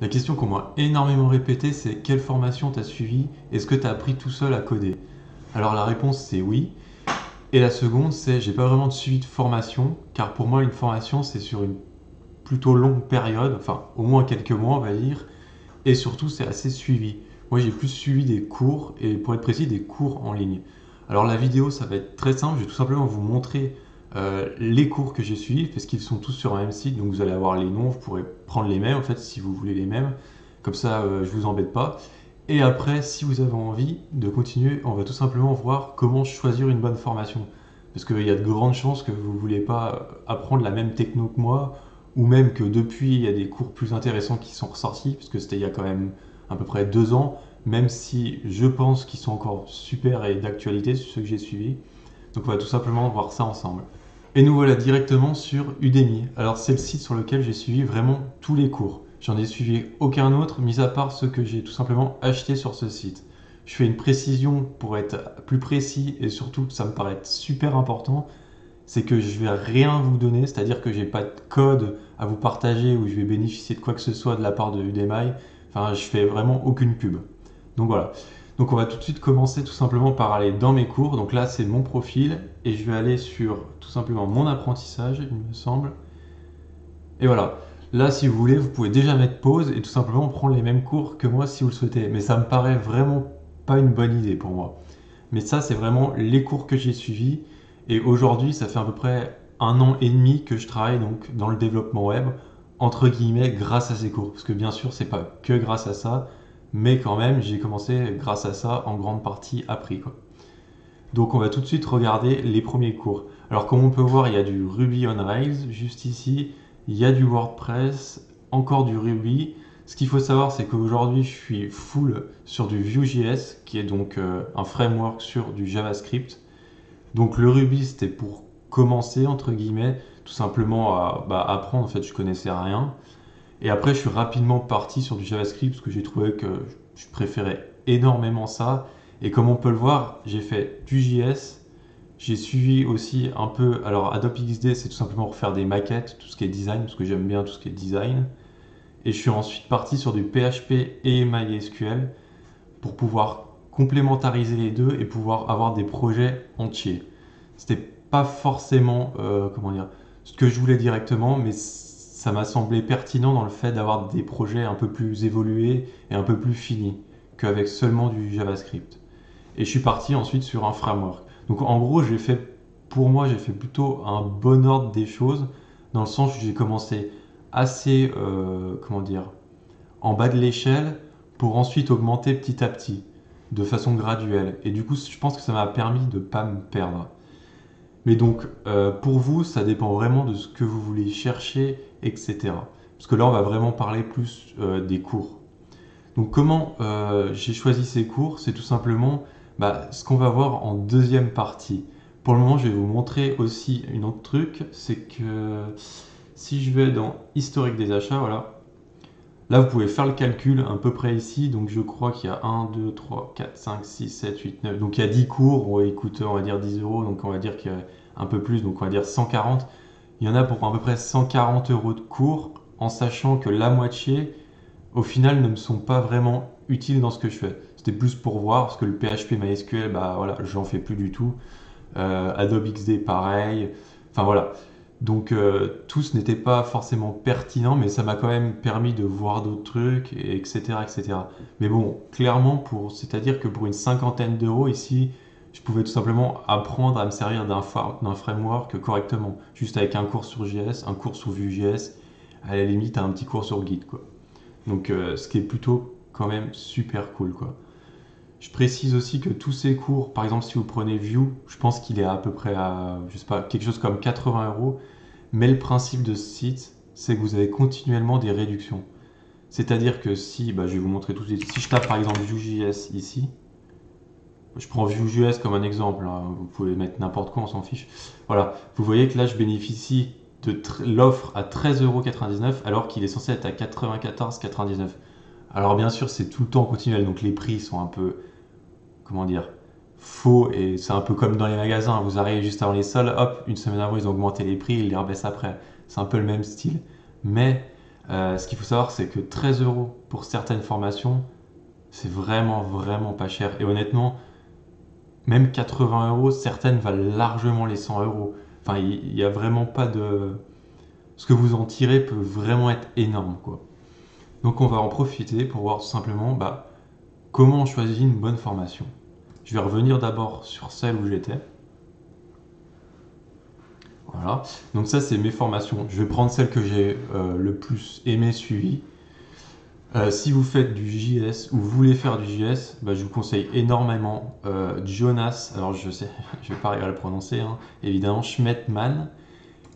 La question qu'on m'a énormément répétée, c'est quelle formation t'as suivi? Est-ce que t'as appris tout seul à coder? Alors la réponse c'est oui. Et la seconde c'est j'ai pas vraiment suivi de formation, car pour moi une formation c'est sur une plutôt longue période, enfin au moins quelques mois on va dire, et surtout c'est assez suivi. Moi j'ai plus suivi des cours, et pour être précis des cours en ligne. Alors la vidéo ça va être très simple, je vais tout simplement vous montrer les cours que j'ai suivis, parce qu'ils sont tous sur un même site, donc vous allez avoir les noms, vous pourrez prendre les mêmes en fait si vous voulez les mêmes, comme ça je vous embête pas. Et après, si vous avez envie de continuer, on va tout simplement voir comment choisir une bonne formation. Parce qu'il y a de grandes chances que vous ne voulez pas apprendre la même techno que moi, ou même que depuis, il y a des cours plus intéressants qui sont ressortis, parce que c'était il y a quand même à peu près 2 ans, même si je pense qu'ils sont encore super et d'actualité, ceux que j'ai suivis. Donc on va tout simplement voir ça ensemble. Et nous voilà directement sur Udemy. Alors c'est le site sur lequel j'ai suivi vraiment tous les cours. J'en ai suivi aucun autre, mis à part ceux que j'ai tout simplement achetés sur ce site. Je fais une précision pour être plus précis et surtout ça me paraît super important, c'est que je vais rien vous donner, c'est-à-dire que j'ai pas de code à vous partager ou je vais bénéficier de quoi que ce soit de la part de Udemy. Enfin, je fais vraiment aucune pub. Donc voilà. Donc on va tout de suite commencer tout simplement par aller dans mes cours. Donc là c'est mon profil et je vais aller sur tout simplement mon apprentissage, il me semble. Et voilà. Là si vous voulez, vous pouvez déjà mettre pause et tout simplement prendre les mêmes cours que moi si vous le souhaitez. Mais ça me paraît vraiment pas une bonne idée pour moi. Mais ça c'est vraiment les cours que j'ai suivis. Et aujourd'hui ça fait à peu près 1 an et demi que je travaille donc dans le développement web, entre guillemets grâce à ces cours. Parce que bien sûr c'est pas que grâce à ça, mais quand même j'ai commencé grâce à ça en grande partie appris quoi. Donc on va tout de suite regarder les premiers cours. Alors comme on peut voir il y a du Ruby on Rails juste ici, il y a du WordPress, encore du Ruby. Ce qu'il faut savoir c'est qu'aujourd'hui je suis full sur du Vue.js qui est donc un framework sur du JavaScript. Donc le Ruby c'était pour commencer entre guillemets, tout simplement à apprendre, en fait je connaissais rien. Et après, je suis rapidement parti sur du JavaScript parce que j'ai trouvé que je préférais énormément ça. Et comme on peut le voir, j'ai fait du JS. J'ai suivi aussi un peu. Alors, Adobe XD, c'est tout simplement pour faire des maquettes, tout ce qui est design, parce que j'aime bien tout ce qui est design. Et je suis ensuite parti sur du PHP et MySQL pour pouvoir complémentariser les deux et pouvoir avoir des projets entiers. C'était pas forcément, comment dire, ce que je voulais directement, mais ça m'a semblé pertinent dans le fait d'avoir des projets un peu plus évolués et un peu plus finis qu'avec seulement du JavaScript. Et je suis parti ensuite sur un framework. Donc en gros, pour moi, j'ai fait plutôt un bon ordre des choses, dans le sens où j'ai commencé assez, comment dire, en bas de l'échelle pour ensuite augmenter petit à petit, de façon graduelle. Et du coup, je pense que ça m'a permis de ne pas me perdre. Mais donc, pour vous, ça dépend vraiment de ce que vous voulez chercher, etc. Parce que là, on va vraiment parler plus des cours. Donc, comment j'ai choisi ces cours? C'est tout simplement ce qu'on va voir en deuxième partie. Pour le moment, je vais vous montrer aussi un autre truc, c'est que si je vais dans historique des achats, voilà, là, vous pouvez faire le calcul à peu près ici. Donc, je crois qu'il y a 1, 2, 3, 4, 5, 6, 7, 8, 9. Donc, il y a 10 cours. Il coûte, on va dire, 10 euros. Donc, on va dire qu'il y a un peu plus. Donc, on va dire 140. Il y en a pour à peu près 140 euros de cours, en sachant que la moitié, au final, ne me sont pas vraiment utiles dans ce que je fais. C'était plus pour voir, parce que le PHP MySQL, voilà, j'en fais plus du tout. Adobe XD, pareil. Enfin, voilà. Donc tous n'étaient pas forcément pertinents, mais ça m'a quand même permis de voir d'autres trucs, etc., etc. Mais bon, clairement, c'est-à-dire que pour une cinquantaine d'euros ici, je pouvais tout simplement apprendre à me servir d'un framework correctement, juste avec un cours sur JS, un cours sur Vue.js, à la limite un petit cours sur Git, quoi. Donc ce qui est plutôt quand même super cool, quoi. Je précise aussi que tous ces cours, par exemple si vous prenez Vue, je pense qu'il est à peu près à, je sais pas, quelque chose comme 80 euros. Mais le principe de ce site, c'est que vous avez continuellement des réductions. C'est-à-dire que si, je vais vous montrer tout de suite, si je tape par exemple Vue.js ici, je prends Vue.js comme un exemple, hein, vous pouvez mettre n'importe quoi, on s'en fiche. Voilà, vous voyez que là je bénéficie de l'offre à 13,99 € alors qu'il est censé être à 94,99 €. Alors bien sûr c'est tout le temps continuel, donc les prix sont un peu, comment dire, faux et c'est un peu comme dans les magasins. Vous arrivez juste avant les soldes, hop, une semaine avant ils ont augmenté les prix, ils les rebaissent après. C'est un peu le même style. Mais Ce qu'il faut savoir, c'est que 13 euros pour certaines formations, c'est vraiment, vraiment pas cher. Et honnêtement, même 80 euros, certaines valent largement les 100 euros. Enfin, il n'y a vraiment pas de... Ce que vous en tirez peut vraiment être énorme, quoi. Donc on va en profiter pour voir tout simplement comment on choisit une bonne formation. Je vais revenir d'abord sur celle où j'étais. Voilà. Donc ça, c'est mes formations. Je vais prendre celle que j'ai le plus aimé, suivi. Si vous faites du JS ou vous voulez faire du JS, je vous conseille énormément Jonas, alors je sais, je vais pas arriver à le prononcer, hein, évidemment, Schmettmann,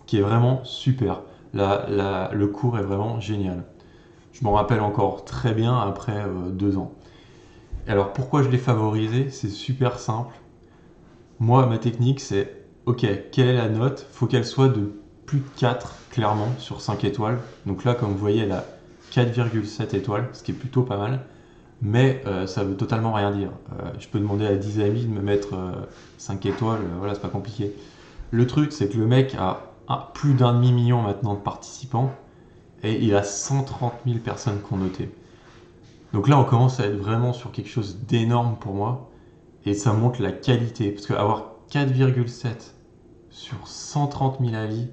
qui est vraiment super. Le cours est vraiment génial. Je m'en rappelle encore très bien après 2 ans. Alors pourquoi je l'ai favorisé? C'est super simple. Moi, ma technique, c'est, ok, quelle est la note? Faut qu'elle soit de plus de 4, clairement, sur 5 étoiles. Donc là, comme vous voyez, elle a 4,7 étoiles, ce qui est plutôt pas mal. Mais ça veut totalement rien dire. Je peux demander à 10 amis de me mettre 5 étoiles, voilà, c'est pas compliqué. Le truc, c'est que le mec a plus d'un demi-million maintenant de participants et il a 130 000 personnes qui ont noté. Donc là, on commence à être vraiment sur quelque chose d'énorme pour moi et ça montre la qualité. Parce qu'avoir 4,7 sur 130 000 avis,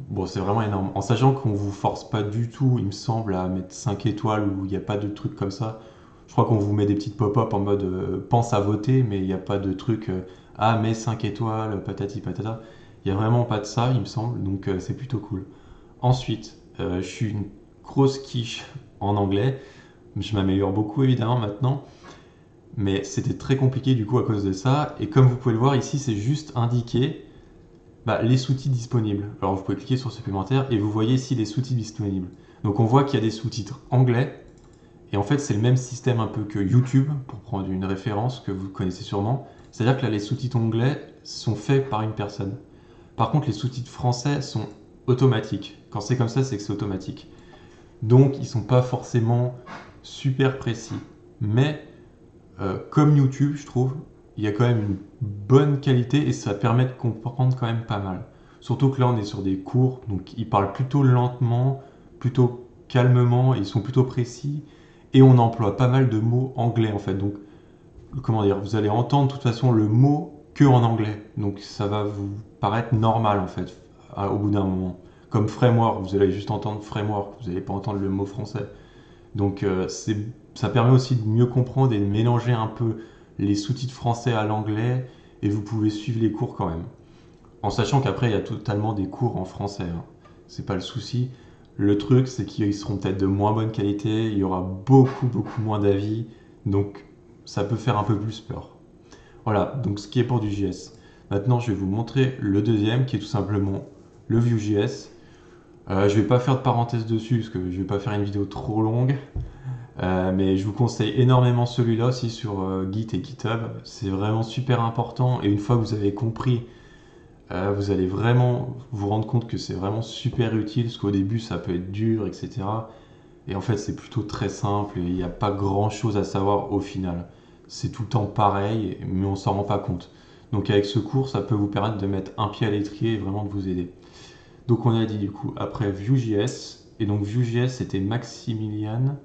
bon, c'est vraiment énorme. En sachant qu'on vous force pas du tout, il me semble, à mettre 5 étoiles ou il n'y a pas de truc comme ça. Je crois qu'on vous met des petites pop-up en mode pense à voter, mais il n'y a pas de truc ah, mets 5 étoiles, patati patata. Il n'y a vraiment pas de ça, il me semble, donc c'est plutôt cool. Ensuite, je suis une grosse quiche en anglais. Je m'améliore beaucoup évidemment maintenant, mais c'était très compliqué du coup à cause de ça. Et comme vous pouvez le voir ici, c'est juste indiqué les sous-titres disponibles. Alors vous pouvez cliquer sur supplémentaire et vous voyez ici les sous-titres disponibles. Donc on voit qu'il y a des sous-titres anglais et en fait c'est le même système un peu que YouTube pour prendre une référence que vous connaissez sûrement. C'est-à-dire que là les sous-titres anglais sont faits par une personne. Par contre les sous-titres français sont automatiques. Quand c'est comme ça, c'est que c'est automatique. Donc ils sont pas forcément super précis. Mais comme YouTube, je trouve, il y a quand même une bonne qualité et ça permet de comprendre quand même pas mal. Surtout que là, on est sur des cours, donc ils parlent plutôt lentement, plutôt calmement, ils sont plutôt précis et on emploie pas mal de mots anglais en fait. Donc, comment dire, vous allez entendre de toute façon le mot que en anglais. Donc, ça va vous paraître normal en fait au bout d'un moment. Comme framework, vous allez juste entendre framework, vous n'allez pas entendre le mot français. Donc ça permet aussi de mieux comprendre et de mélanger un peu les sous-titres français à l'anglais et vous pouvez suivre les cours quand même. En sachant qu'après il y a totalement des cours en français, hein. C'est pas le souci. Le truc c'est qu'ils seront peut-être de moins bonne qualité, il y aura beaucoup beaucoup moins d'avis, donc ça peut faire un peu plus peur. Voilà, donc ce qui est pour du JS. Maintenant je vais vous montrer le deuxième qui est tout simplement le Vue.js. Je vais pas faire de parenthèse dessus parce que je vais pas faire une vidéo trop longue. Mais je vous conseille énormément celui-là aussi sur Git et GitHub. C'est vraiment super important et une fois que vous avez compris, vous allez vraiment vous rendre compte que c'est vraiment super utile parce qu'au début ça peut être dur, etc. Et en fait c'est plutôt très simple et il n'y a pas grand-chose à savoir au final. C'est tout le temps pareil, mais on s'en rend pas compte. Donc avec ce cours, ça peut vous permettre de mettre un pied à l'étrier et vraiment de vous aider. Donc on a dit du coup après Vue.js, et donc Vue.js c'était Maximilian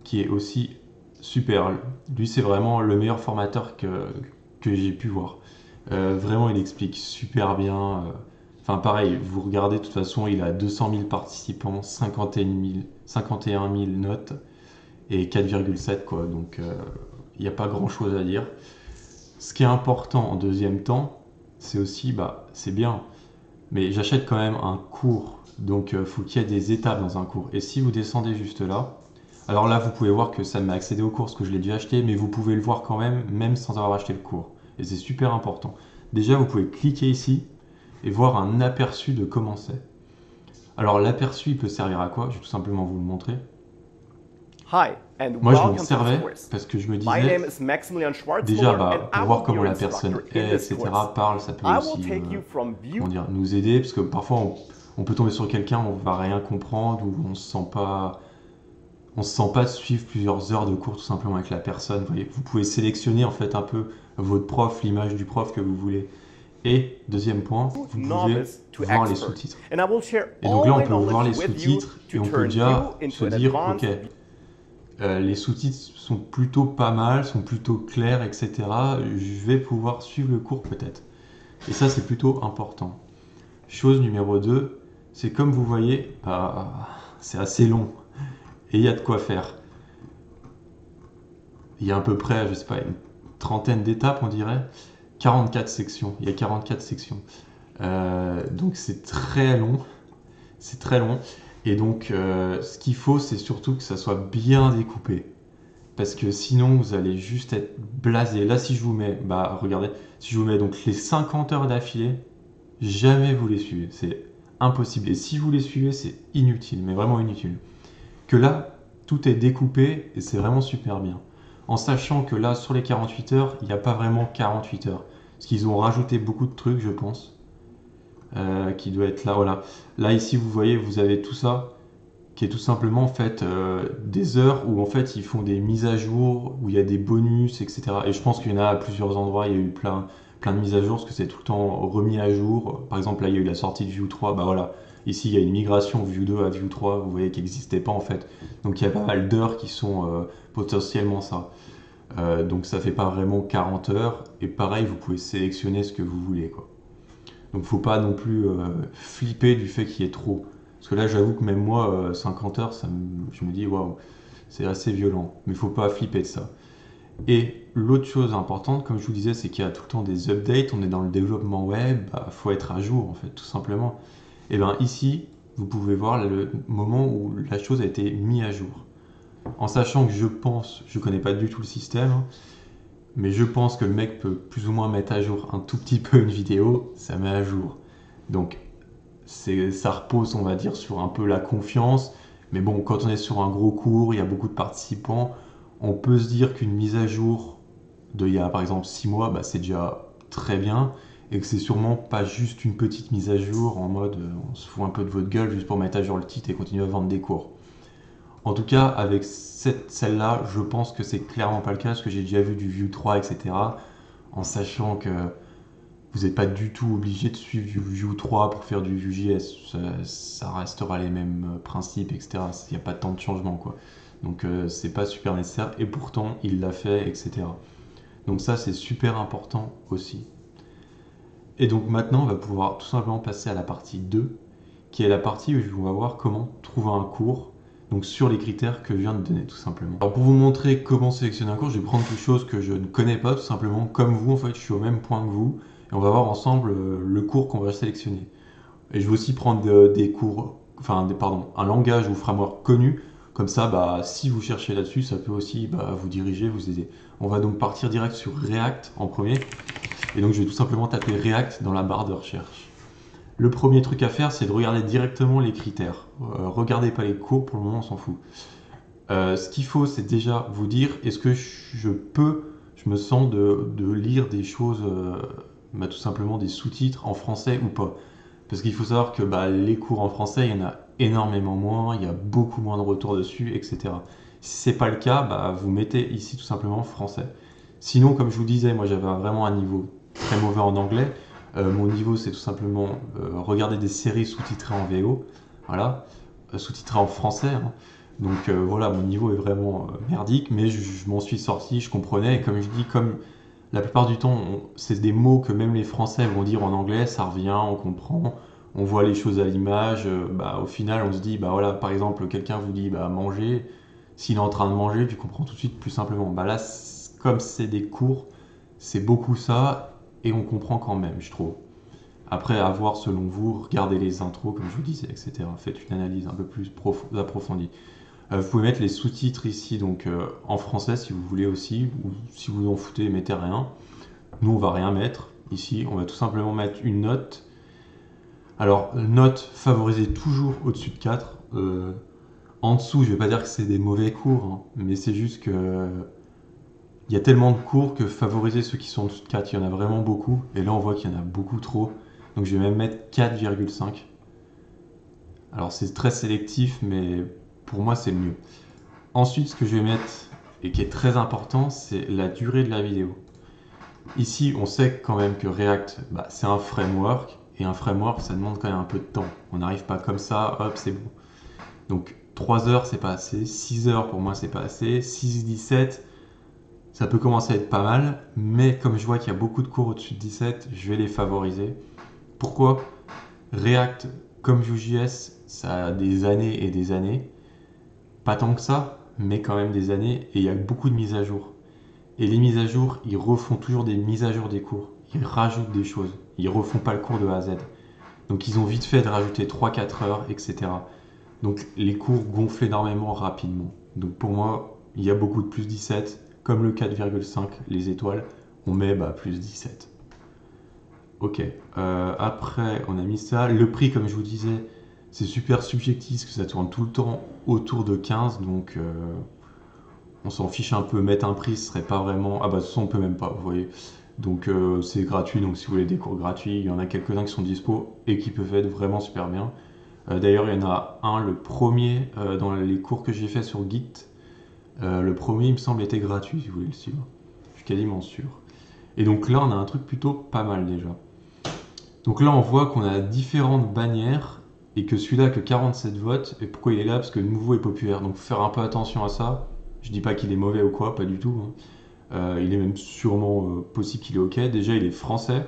qui est aussi super. Lui c'est vraiment le meilleur formateur que j'ai pu voir. Vraiment il explique super bien. Enfin pareil, vous regardez de toute façon il a 200 000 participants, 51 000 notes et 4,7 quoi. Donc il n'y a pas grand chose à dire. Ce qui est important en deuxième temps, c'est aussi, c'est bien, mais j'achète quand même un cours, donc il faut qu'il y ait des étapes dans un cours. Et si vous descendez juste là, alors là vous pouvez voir que ça m'a accédé au cours parce que je l'ai déjà acheté, mais vous pouvez le voir quand même, même sans avoir acheté le cours. Et c'est super important. Déjà vous pouvez cliquer ici et voir un aperçu de comment c'est. Alors l'aperçu il peut servir à quoi? Je vais tout simplement vous le montrer. Hi, and Moi je m'en welcome to this servais course. parce que je me My name disais, is Maximilian déjà Schwarzmuller, and pour I voir will be comment your la personne instructor in est, this etc., course. parle, ça peut I will aussi take you from comment Vue. dire, nous aider, parce que parfois on peut tomber sur quelqu'un, on va rien comprendre, ou on se sent pas suivre plusieurs heures de cours tout simplement avec la personne. Vous voyez, vous pouvez sélectionner en fait un peu votre prof, l'image du prof que vous voulez. Et deuxième point, vous pouvez novice to voir les expert. sous-titres. And I will share Et donc all là, on my peut voir les knowledge with you sous-titres et to on peut turn déjà you se into an dire, advanced ok, les sous-titres sont plutôt pas mal, sont plutôt clairs, etc. Je vais pouvoir suivre le cours peut-être. Et ça, c'est plutôt important. Chose numéro 2, c'est comme vous voyez, c'est assez long. Et il y a de quoi faire. Il y a à peu près, je sais pas, une trentaine d'étapes, on dirait. 44 sections. Il y a 44 sections. Donc c'est très long. C'est très long. Et donc, ce qu'il faut, c'est surtout que ça soit bien découpé. Parce que sinon, vous allez juste être blasé. Là, si je vous mets, regardez, si je vous mets donc les 50 heures d'affilée, jamais vous les suivez. C'est impossible. Et si vous les suivez, c'est inutile, mais vraiment inutile. Que là, tout est découpé et c'est vraiment super bien. En sachant que là, sur les 48 heures, il n'y a pas vraiment 48 heures. Parce qu'ils ont rajouté beaucoup de trucs, je pense, qui doit être là. Voilà. Là, ici, vous voyez, vous avez tout ça qui est tout simplement en fait des heures où en fait ils font des mises à jour, où il y a des bonus, etc. Et je pense qu'il y en a à plusieurs endroits, il y a eu plein de mises à jour, parce que c'est tout le temps remis à jour. Par exemple, là il y a eu la sortie de Vue 3, bah voilà, ici il y a une migration Vue 2 à Vue 3, vous voyez, qui n'existait pas en fait. Donc il y a pas mal d'heures qui sont potentiellement ça. Donc ça fait pas vraiment 40 heures, et pareil, vous pouvez sélectionner ce que vous voulez, quoi. Donc faut pas non plus flipper du fait qu'il y ait trop. Parce que là, j'avoue que même moi, 50 heures, je me dis, waouh, c'est assez violent. Mais il faut pas flipper de ça. Et l'autre chose importante, comme je vous disais, c'est qu'il y a tout le temps des updates. On est dans le développement web, faut être à jour, en fait, tout simplement. Et bien ici, vous pouvez voir le moment où la chose a été mise à jour. En sachant que je connais pas du tout le système, hein, mais je pense que le mec peut plus ou moins mettre à jour un tout petit peu une vidéo, ça met à jour. Donc ça repose, on va dire, sur un peu la confiance. Mais bon, quand on est sur un gros cours, il y a beaucoup de participants, on peut se dire qu'une mise à jour il y a par exemple 6 mois, c'est déjà très bien. Et que c'est sûrement pas juste une petite mise à jour en mode on se fout un peu de votre gueule juste pour mettre à jour le titre et continuer à vendre des cours. En tout cas, avec celle-là, je pense que c'est clairement pas le cas, parce que j'ai déjà vu du Vue 3, etc. En sachant que vous n'êtes pas du tout obligé de suivre du Vue 3 pour faire du Vue.js. Ça restera les mêmes principes, etc. Il n'y a pas tant de changements, quoi. Donc c'est pas super nécessaire, et pourtant il l'a fait, etc. Donc ça, c'est super important aussi. Et donc maintenant, on va pouvoir tout simplement passer à la partie 2, qui est la partie où on va voir comment trouver un cours, donc sur les critères que je viens de donner, tout simplement. Alors pour vous montrer comment sélectionner un cours, je vais prendre quelque chose que je ne connais pas, tout simplement comme vous, en fait, je suis au même point que vous, et on va voir ensemble le cours qu'on va sélectionner. Et je vais aussi prendre des cours, un langage ou framework connu, comme ça, si vous cherchez là-dessus, ça peut aussi vous diriger, vous aider. On va donc partir direct sur React en premier, et donc je vais tout simplement taper React dans la barre de recherche. Le premier truc à faire, c'est de regarder directement les critères. Regardez pas les cours, pour le moment on s'en fout. Ce qu'il faut, c'est déjà vous dire, est-ce que je me sens de lire des choses, tout simplement des sous-titres en français ou pas. Parce qu'il faut savoir que les cours en français, il y en a énormément moins, il y a beaucoup moins de retours dessus, etc. Si c'est pas le cas, vous mettez ici tout simplement français. Sinon, comme je vous disais, moi j'avais vraiment un niveau très mauvais en anglais. Mon niveau, c'est tout simplement regarder des séries sous-titrées en VO, voilà, sous-titrées en français, hein. Donc voilà, mon niveau est vraiment merdique, mais je m'en suis sorti, je comprenais, et comme je dis, comme la plupart du temps, c'est des mots que même les Français vont dire en anglais, ça revient, on comprend, on voit les choses à l'image, au final on se dit, voilà, par exemple, quelqu'un vous dit manger, s'il est en train de manger, tu comprends tout de suite plus simplement. Là, comme c'est des cours, c'est beaucoup ça, et on comprend quand même, je trouve. Après, à voir selon vous, regardez les intros, comme je vous disais, etc. Faites une analyse un peu plus approfondie. Vous pouvez mettre les sous-titres ici, donc en français si vous voulez aussi, ou si vous en foutez, mettez rien. Nous, on va rien mettre. Ici, on va tout simplement mettre une note. Alors, note favorisée toujours au-dessus de 4. En dessous, je vais pas dire que c'est des mauvais cours, hein, mais c'est juste que il y a tellement de cours que favoriser ceux qui sont en dessous de 4, il y en a vraiment beaucoup. Et là, on voit qu'il y en a beaucoup trop. Donc, je vais même mettre 4,5. Alors, c'est très sélectif, mais pour moi, c'est le mieux. Ensuite, ce que je vais mettre, et qui est très important, c'est la durée de la vidéo. Ici, on sait quand même que React, c'est un framework, et un framework, ça demande quand même un peu de temps. On n'arrive pas comme ça, hop, c'est bon. Donc 3 heures, c'est pas assez. 6 heures, pour moi, c'est pas assez. 6-17, ça peut commencer à être pas mal, mais comme je vois qu'il y a beaucoup de cours au-dessus de 17, je vais les favoriser. Pourquoi? React, comme Vue.js, ça a des années et des années. Pas tant que ça, mais quand même des années, et il y a beaucoup de mises à jour. Et les mises à jour, ils refont toujours des mises à jour des cours. Ils rajoutent des choses. Ils refont pas le cours de A à Z. Donc ils ont vite fait de rajouter 3-4 heures, etc. Donc les cours gonflent énormément rapidement. Donc pour moi, il y a beaucoup de plus 17. Comme le 4,5, les étoiles, on met plus 17. Ok. Après, on a mis ça. Le prix, comme je vous disais, c'est super subjectif, parce que ça tourne tout le temps autour de 15. Donc on s'en fiche un peu. Mettre un prix, ce serait pas vraiment... Ah bah, de toute façon, on peut même pas, vous voyez. Donc c'est gratuit, donc si vous voulez des cours gratuits, il y en a quelques-uns qui sont dispo et qui peuvent être vraiment super bien. D'ailleurs, il y en a un, le premier, dans les cours que j'ai fait sur Git. Le premier, il me semble, était gratuit, si vous voulez le suivre. Je suis quasiment sûr. Et donc là, on a un truc plutôt pas mal déjà. Donc là, on voit qu'on a différentes bannières et que celui-là que 47 votes. Et pourquoi il est là? Parce que le nouveau est populaire. Donc faut faire un peu attention à ça. Je dis pas qu'il est mauvais ou quoi, pas du tout, hein. Il est même sûrement possible qu'il est ok. Déjà, il est français.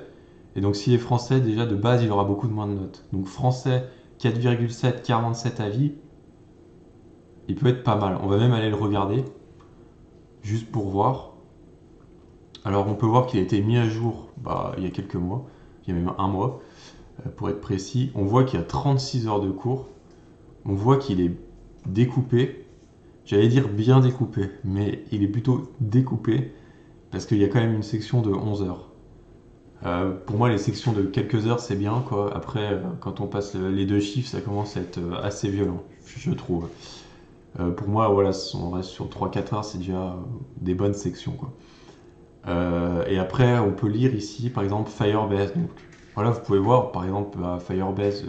Et donc s'il est français, déjà de base, il aura beaucoup de moins de notes. Donc français, 4,7, 47 avis, il peut être pas mal. On va même aller le regarder, juste pour voir. Alors on peut voir qu'il a été mis à jour il y a quelques mois, il y a même un mois, pour être précis. On voit qu'il y a 36 heures de cours. On voit qu'il est découpé. J'allais dire bien découpé, mais il est plutôt découpé, parce qu'il y a quand même une section de 11 heures. Pour moi, les sections de quelques heures, c'est bien, quoi. Après, quand on passe les deux chiffres, ça commence à être assez violent, je trouve. Pour moi, voilà, si on reste sur 3-4 heures, c'est déjà des bonnes sections, quoi. Et après, on peut lire ici, par exemple, Firebase. Donc, voilà, vous pouvez voir, par exemple, Firebase,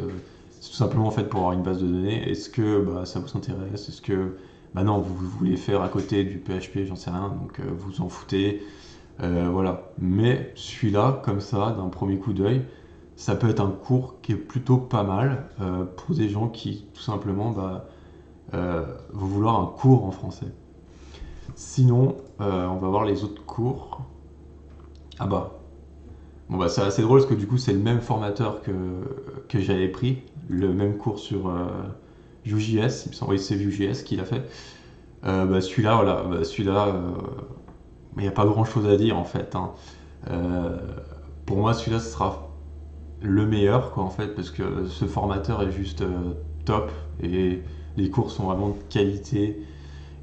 c'est tout simplement fait pour avoir une base de données. Est-ce que ça vous intéresse? Est-ce que, non, vous voulez faire à côté du PHP, j'en sais rien, donc vous en foutez. Voilà. Mais celui-là, comme ça, d'un premier coup d'œil, ça peut être un cours qui est plutôt pas mal pour des gens qui, tout simplement, vont vouloir un cours en français. Sinon, on va voir les autres cours. Ah bah, bon c'est assez drôle parce que du coup c'est le même formateur que j'avais pris, le même cours sur Vue.js, il me semble, oui c'est Vue.js qu'il a fait. Celui-là, voilà, celui-là, il n'y a pas grand-chose à dire en fait, hein. Euh, pour moi celui-là ce sera le meilleur quoi en fait parce que ce formateur est juste top et les cours sont vraiment de qualité.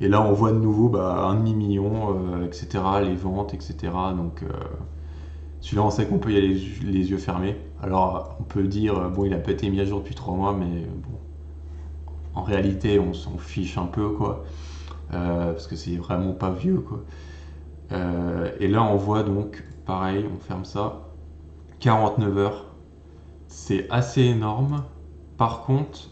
Et là, on voit de nouveau un demi-million, etc., les ventes, etc. Donc, celui-là, on sait qu'on peut y aller les yeux fermés. Alors, on peut dire, bon, il a pas été mis à jour depuis 3 mois, mais bon, en réalité, on s'en fiche un peu, quoi. Parce que c'est vraiment pas vieux, quoi. Et là, on voit donc, pareil, on ferme ça, 49 heures. C'est assez énorme. Par contre,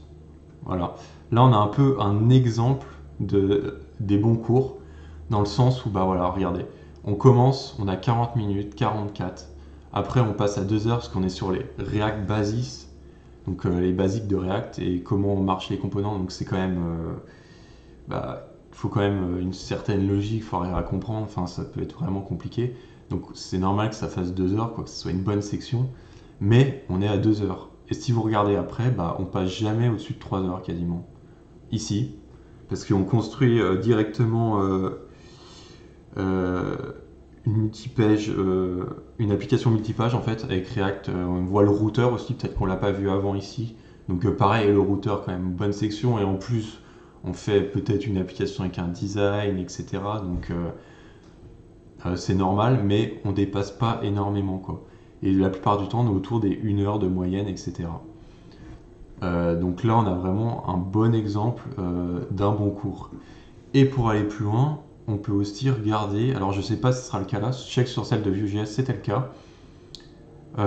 voilà. Là, on a un peu un exemple des bons cours, dans le sens où, voilà, regardez, on commence, on a 40 minutes, 44. Après, on passe à 2 heures, parce qu'on est sur les React Basis, donc les basiques de React, et comment marchent les components. Donc, c'est quand même... il faut quand même une certaine logique, il faut arriver à comprendre, enfin, ça peut être vraiment compliqué. Donc, c'est normal que ça fasse 2 heures, quoi, que ce soit une bonne section, mais on est à 2 heures. Et si vous regardez après, on passe jamais au-dessus de 3 heures quasiment. Ici, parce qu'on construit directement une multipage, une application multipage en fait avec React. On voit le routeur aussi, peut-être qu'on l'a pas vu avant ici. Donc pareil, le routeur quand même bonne section et en plus on fait peut-être une application avec un design, etc. Donc c'est normal, mais on dépasse pas énormément quoi. Et la plupart du temps, on est autour des 1 heure de moyenne, etc. Donc là, on a vraiment un bon exemple d'un bon cours. Et pour aller plus loin, on peut aussi regarder, alors je sais pas si ce sera le cas là, je sais que sur celle de Vue.js c'était le cas.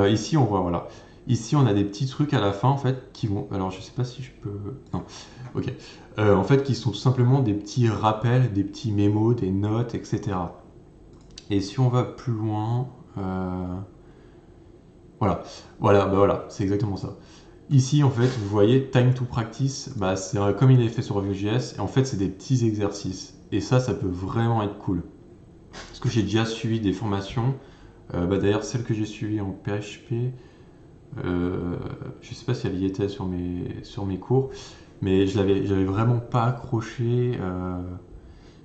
Ici on voit, voilà. Ici on a des petits trucs à la fin en fait qui vont, alors je sais pas si je peux, non, ok. En fait qui sont tout simplement des petits rappels, des petits mémos, des notes, etc. Et si on va plus loin, Voilà, voilà, c'est exactement ça. Ici, en fait, vous voyez, time to practice, bah, c'est comme il est fait sur Vue.js, et en fait, c'est des petits exercices. Et ça peut vraiment être cool. Parce que j'ai déjà suivi des formations, d'ailleurs, celle que j'ai suivie en PHP, je sais pas si elle y était sur mes cours, mais j'avais vraiment pas accroché,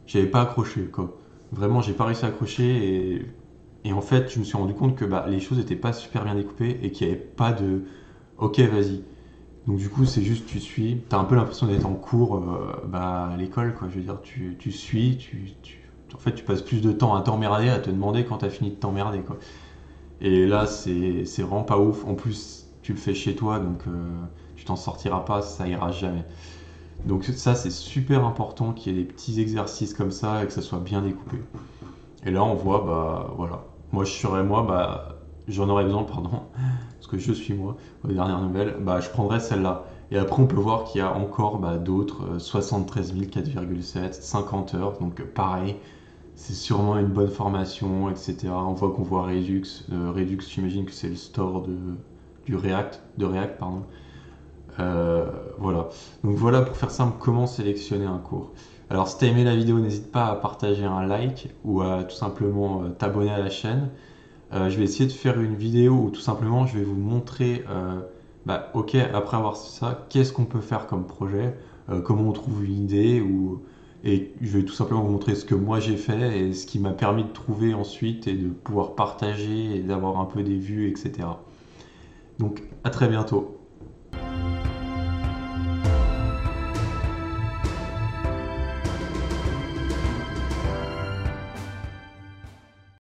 j'avais pas accroché, quoi. Vraiment, j'ai pas réussi à accrocher, et en fait, je me suis rendu compte que bah, les choses étaient pas super bien découpées, et qu'il n'y avait pas de ok, vas-y. Donc du coup, c'est juste tu suis, t'as un peu l'impression d'être en cours à l'école, quoi. Je veux dire, tu suis, en fait, tu passes plus de temps à t'emmerder, à te demander quand t'as fini de t'emmerder, quoi. Et là, c'est vraiment pas ouf. En plus, tu le fais chez toi, donc tu t'en sortiras pas, ça ira jamais. Donc ça, c'est super important qu'il y ait des petits exercices comme ça et que ça soit bien découpé. Et là, on voit, bah voilà. Moi, je serais moi, bah j'en aurais besoin, pardon, parce que je suis moi, aux dernières nouvelles, bah je prendrais celle-là. Et après, on peut voir qu'il y a encore d'autres, 73 000, 4,7, 50 heures, donc pareil, c'est sûrement une bonne formation, etc. On voit qu'on voit Redux. Redux, j'imagine que c'est le store de React, pardon. Voilà. Donc voilà pour faire simple comment sélectionner un cours. Alors si tu as aimé la vidéo, n'hésite pas à partager un like ou à tout simplement t'abonner à la chaîne. Je vais essayer de faire une vidéo où tout simplement je vais vous montrer, ok, après avoir ça, qu'est-ce qu'on peut faire comme projet, comment on trouve une idée, et je vais tout simplement vous montrer ce que moi j'ai fait et ce qui m'a permis de trouver ensuite et de pouvoir partager et d'avoir un peu des vues, etc. Donc à très bientôt.